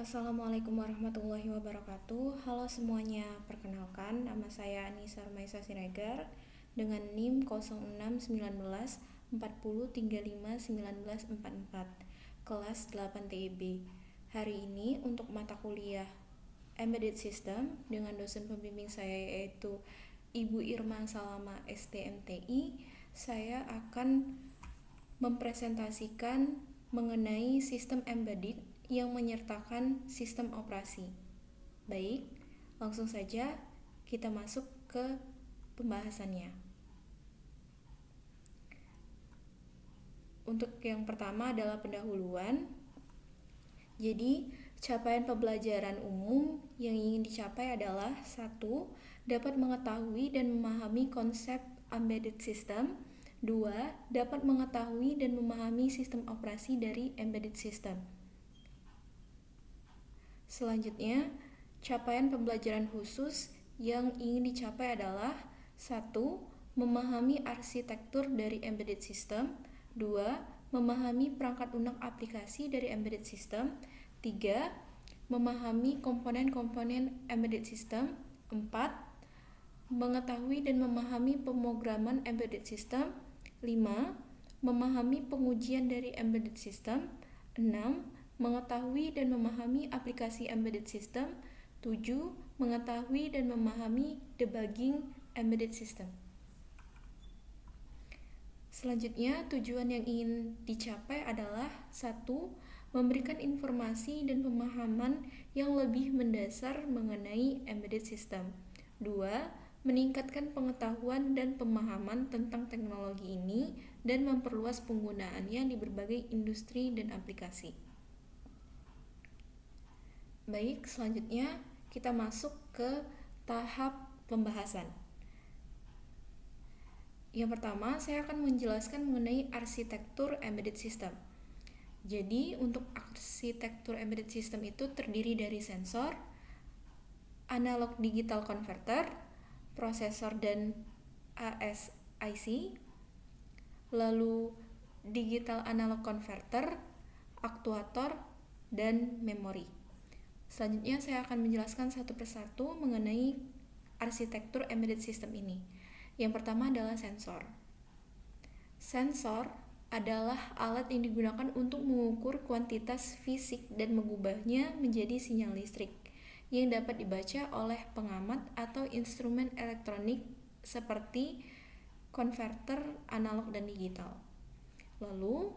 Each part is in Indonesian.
Assalamualaikum warahmatullahi wabarakatuh. Halo semuanya, perkenalkan nama saya Anissa Rumaisa Siregar dengan NIM 061940351944 kelas 8 TIB. Hari ini untuk mata kuliah Embedded System dengan dosen pembimbing saya yaitu Ibu Irma Salama STMTI, saya akan mempresentasikan mengenai sistem embedded yang menyertakan sistem operasi. Baik, langsung saja kita masuk ke pembahasannya. Untuk yang pertama adalah pendahuluan. Jadi, capaian pembelajaran umum yang ingin dicapai adalah 1. Dapat mengetahui dan memahami konsep embedded system. 2. Dapat mengetahui dan memahami sistem operasi dari embedded system. Selanjutnya, capaian pembelajaran khusus yang ingin dicapai adalah 1. Memahami arsitektur dari embedded system. 2. Memahami perangkat lunak aplikasi dari embedded system. 3. Memahami komponen-komponen embedded system. 4. Mengetahui dan memahami pemrograman embedded system. 5. Memahami pengujian dari embedded system. 6. Mengetahui dan memahami aplikasi embedded system. 7. Mengetahui dan memahami debugging embedded system. Selanjutnya, tujuan yang ingin dicapai adalah 1. Memberikan informasi dan pemahaman yang lebih mendasar mengenai embedded system. 2. Meningkatkan pengetahuan dan pemahaman tentang teknologi ini dan memperluas penggunaannya di berbagai industri dan aplikasi. Baik, selanjutnya kita masuk ke tahap pembahasan. Yang pertama, saya akan menjelaskan mengenai arsitektur embedded system. Jadi, untuk arsitektur embedded system itu terdiri dari sensor, analog digital converter, prosesor dan ASIC, lalu digital analog converter, aktuator, dan memori. Selanjutnya saya akan menjelaskan satu persatu mengenai arsitektur embedded system ini. Yang pertama adalah sensor. Sensor adalah alat yang digunakan untuk mengukur kuantitas fisik dan mengubahnya menjadi sinyal listrik yang dapat dibaca oleh pengamat atau instrumen elektronik seperti konverter analog dan digital. Lalu,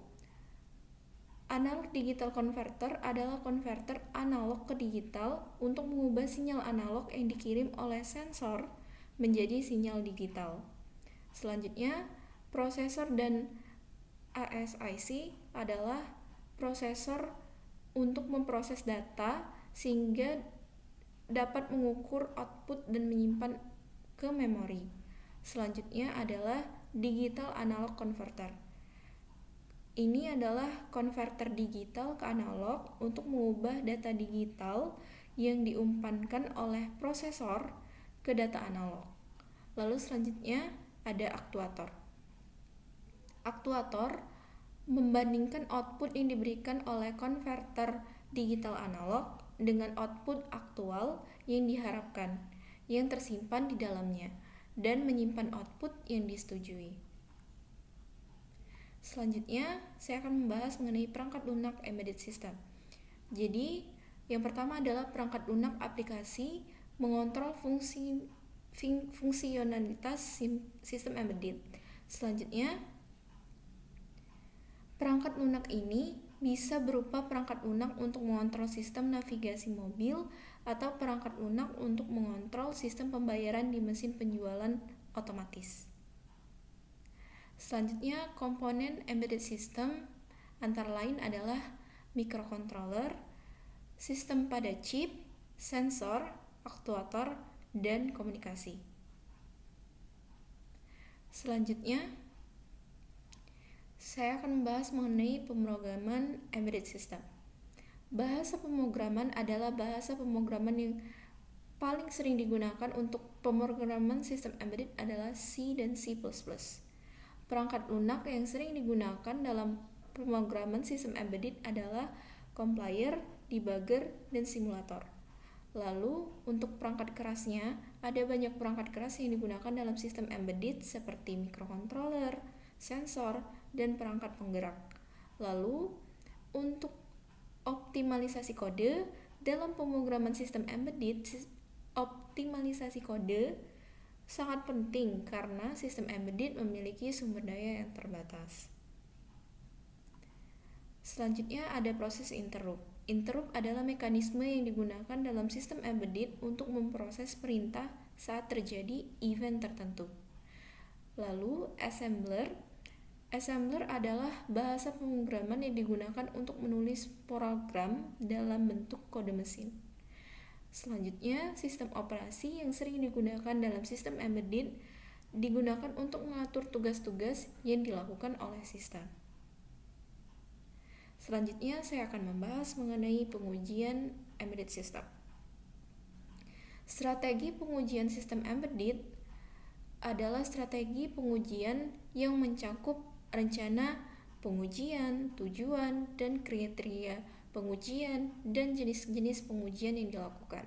analog digital converter adalah konverter analog ke digital untuk mengubah sinyal analog yang dikirim oleh sensor menjadi sinyal digital. Selanjutnya, prosesor dan ASIC adalah prosesor untuk memproses data sehingga dapat mengukur output dan menyimpan ke memori. Selanjutnya adalah digital analog converter. Ini adalah konverter digital ke analog untuk mengubah data digital yang diumpankan oleh prosesor ke data analog. Lalu selanjutnya ada aktuator. Aktuator membandingkan output yang diberikan oleh konverter digital analog dengan output aktual yang diharapkan yang tersimpan di dalamnya dan menyimpan output yang disetujui. Selanjutnya, saya akan membahas mengenai perangkat lunak embedded system. Jadi, yang pertama adalah perangkat lunak aplikasi mengontrol fungsionalitas sistem embedded. Selanjutnya, perangkat lunak ini bisa berupa perangkat lunak untuk mengontrol sistem navigasi mobil atau perangkat lunak untuk mengontrol sistem pembayaran di mesin penjualan otomatis. Selanjutnya, komponen embedded system antara lain adalah microcontroller, sistem pada chip, sensor, aktuator, dan komunikasi. Selanjutnya, saya akan membahas mengenai pemrograman embedded system. Bahasa pemrograman adalah bahasa pemrograman yang paling sering digunakan untuk pemrograman sistem embedded adalah C dan C++. Perangkat lunak yang sering digunakan dalam pemrograman sistem embedded adalah compiler, debugger, dan simulator. Lalu, untuk perangkat kerasnya, ada banyak perangkat keras yang digunakan dalam sistem embedded seperti microcontroller, sensor, dan perangkat penggerak. Lalu, untuk optimalisasi kode, dalam pemrograman sistem embedded, optimalisasi kode sangat penting karena sistem embedded memiliki sumber daya yang terbatas. Selanjutnya ada proses interrupt. Interrupt adalah mekanisme yang digunakan dalam sistem embedded untuk memproses perintah saat terjadi event tertentu. Lalu assembler. Assembler adalah bahasa pemrograman yang digunakan untuk menulis program dalam bentuk kode mesin. Selanjutnya, sistem operasi yang sering digunakan dalam sistem embedded digunakan untuk mengatur tugas-tugas yang dilakukan oleh sistem. Selanjutnya, saya akan membahas mengenai pengujian embedded system. Strategi pengujian sistem embedded adalah strategi pengujian yang mencakup rencana pengujian, tujuan, dan kriteria pengujian, dan jenis-jenis pengujian yang dilakukan.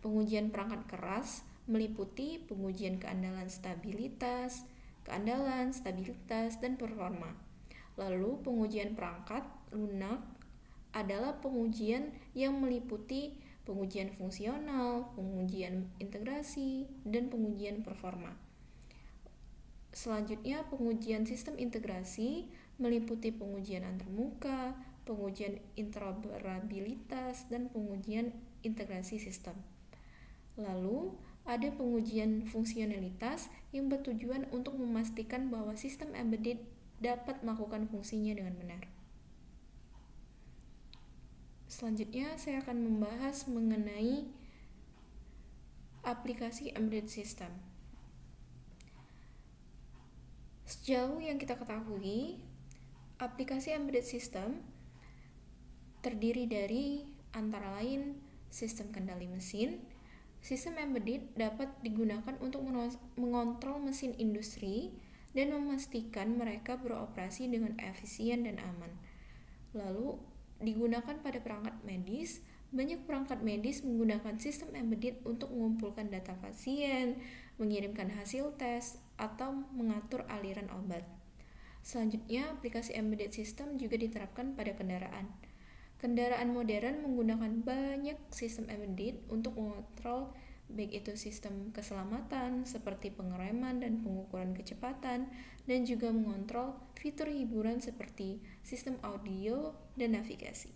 Pengujian perangkat keras meliputi pengujian keandalan, stabilitas, dan performa. Lalu pengujian perangkat lunak adalah pengujian yang meliputi pengujian fungsional, pengujian integrasi, dan pengujian performa. Selanjutnya, pengujian sistem integrasi meliputi pengujian antarmuka, pengujian interoperabilitas, dan pengujian integrasi sistem. Lalu, ada pengujian fungsionalitas yang bertujuan untuk memastikan bahwa sistem embedded dapat melakukan fungsinya dengan benar. Selanjutnya, saya akan membahas mengenai aplikasi embedded system. Sejauh yang kita ketahui, aplikasi embedded system terdiri dari antara lain sistem kendali mesin. Sistem embedded dapat digunakan untuk mengontrol mesin industri dan memastikan mereka beroperasi dengan efisien dan aman. Lalu, digunakan pada perangkat medis. Banyak perangkat medis menggunakan sistem embedded untuk mengumpulkan data pasien, mengirimkan hasil tes, atau mengatur aliran obat. Selanjutnya, aplikasi embedded system juga diterapkan pada kendaraan. Kendaraan modern menggunakan banyak sistem embedded untuk mengontrol baik itu sistem keselamatan seperti pengereman dan pengukuran kecepatan, dan juga mengontrol fitur hiburan seperti sistem audio dan navigasi.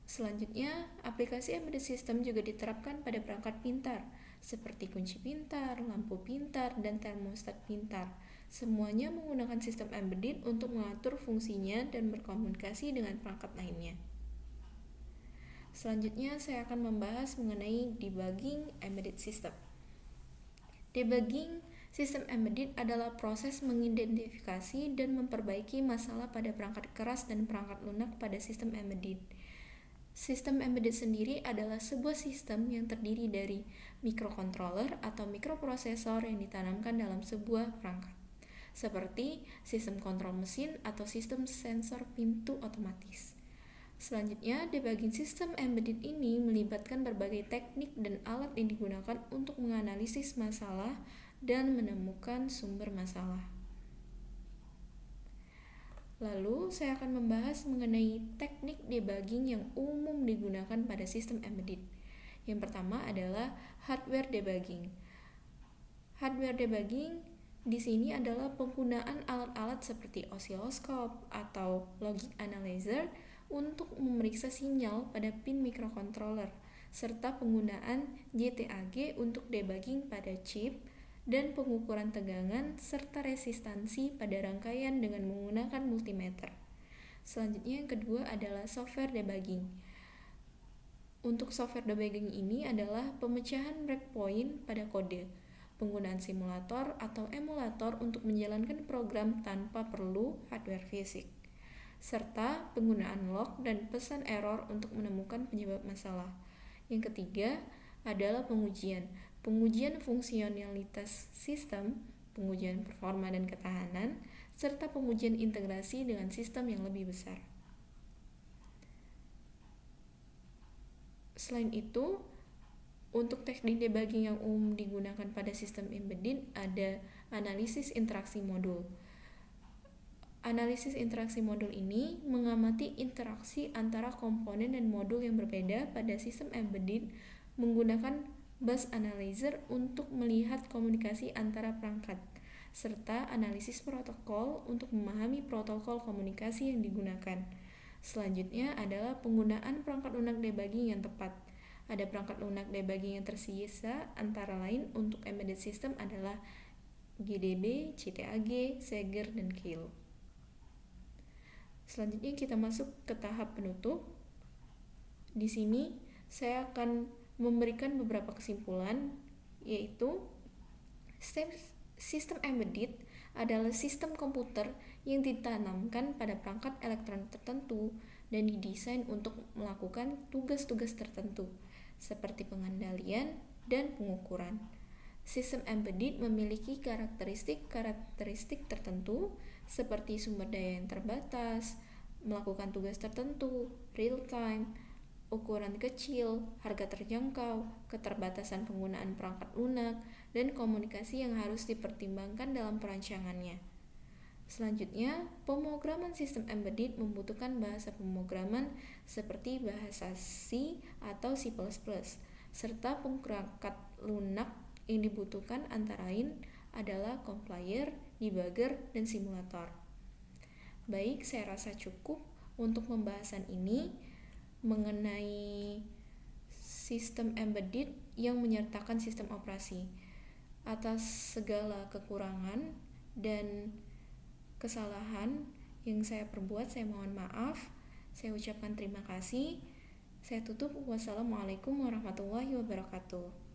Selanjutnya, aplikasi embedded system juga diterapkan pada perangkat pintar seperti kunci pintar, lampu pintar, dan termostat pintar. Semuanya menggunakan sistem embedded untuk mengatur fungsinya dan berkomunikasi dengan perangkat lainnya. Selanjutnya, saya akan membahas mengenai debugging embedded system. Debugging sistem embedded adalah proses mengidentifikasi dan memperbaiki masalah pada perangkat keras dan perangkat lunak pada sistem embedded. Sistem embedded sendiri adalah sebuah sistem yang terdiri dari microcontroller atau mikroprosesor yang ditanamkan dalam sebuah perangkat, seperti sistem kontrol mesin atau sistem sensor pintu otomatis. Selanjutnya, debugging sistem embedded ini melibatkan berbagai teknik dan alat yang digunakan untuk menganalisis masalah dan menemukan sumber masalah. Lalu, saya akan membahas mengenai teknik debugging yang umum digunakan pada sistem embedded. Yang pertama adalah hardware debugging. Hardware debugging di sini adalah penggunaan alat-alat seperti osiloskop atau logic analyzer untuk memeriksa sinyal pada pin microcontroller, serta penggunaan JTAG untuk debugging pada chip dan pengukuran tegangan serta resistansi pada rangkaian dengan menggunakan multimeter. Selanjutnya, yang kedua adalah software debugging. Untuk software debugging ini adalah pemecahan breakpoint pada kode, penggunaan simulator atau emulator untuk menjalankan program tanpa perlu hardware fisik, serta penggunaan log dan pesan error untuk menemukan penyebab masalah. Yang ketiga adalah pengujian fungsionalitas sistem, pengujian performa dan ketahanan, serta pengujian integrasi dengan sistem yang lebih besar. Selain itu, untuk teknik debugging yang umum digunakan pada sistem embedded ada analisis interaksi modul. Analisis interaksi modul ini mengamati interaksi antara komponen dan modul yang berbeda pada sistem embedded menggunakan bus analyzer untuk melihat komunikasi antara perangkat, serta analisis protokol untuk memahami protokol komunikasi yang digunakan. Selanjutnya adalah penggunaan perangkat lunak debugging yang tepat. Ada perangkat lunak debugging yang tersisa, antara lain untuk embedded system adalah GDB, CTAG, Sager, dan Keil. Selanjutnya kita masuk ke tahap penutup. Di sini saya akan memberikan beberapa kesimpulan, yaitu sistem embedded adalah sistem komputer yang ditanamkan pada perangkat elektronik tertentu dan didesain untuk melakukan tugas-tugas tertentu, seperti pengendalian dan pengukuran. Sistem embedded memiliki karakteristik tertentu seperti sumber daya yang terbatas, melakukan tugas tertentu, real time, ukuran kecil, harga terjangkau, keterbatasan penggunaan perangkat lunak, dan komunikasi yang harus dipertimbangkan dalam perancangannya. Selanjutnya, pemrograman sistem embedded membutuhkan bahasa pemrograman seperti bahasa C atau C++, serta perangkat lunak yang dibutuhkan antara lain adalah compiler, debugger, dan simulator. Baik, saya rasa cukup untuk pembahasan ini mengenai sistem embedded yang menyertakan sistem operasi. Atas segala kekurangan dan kesalahan yang saya perbuat, saya mohon maaf. Saya ucapkan terima kasih. Saya tutup. Wassalamualaikum warahmatullahi wabarakatuh.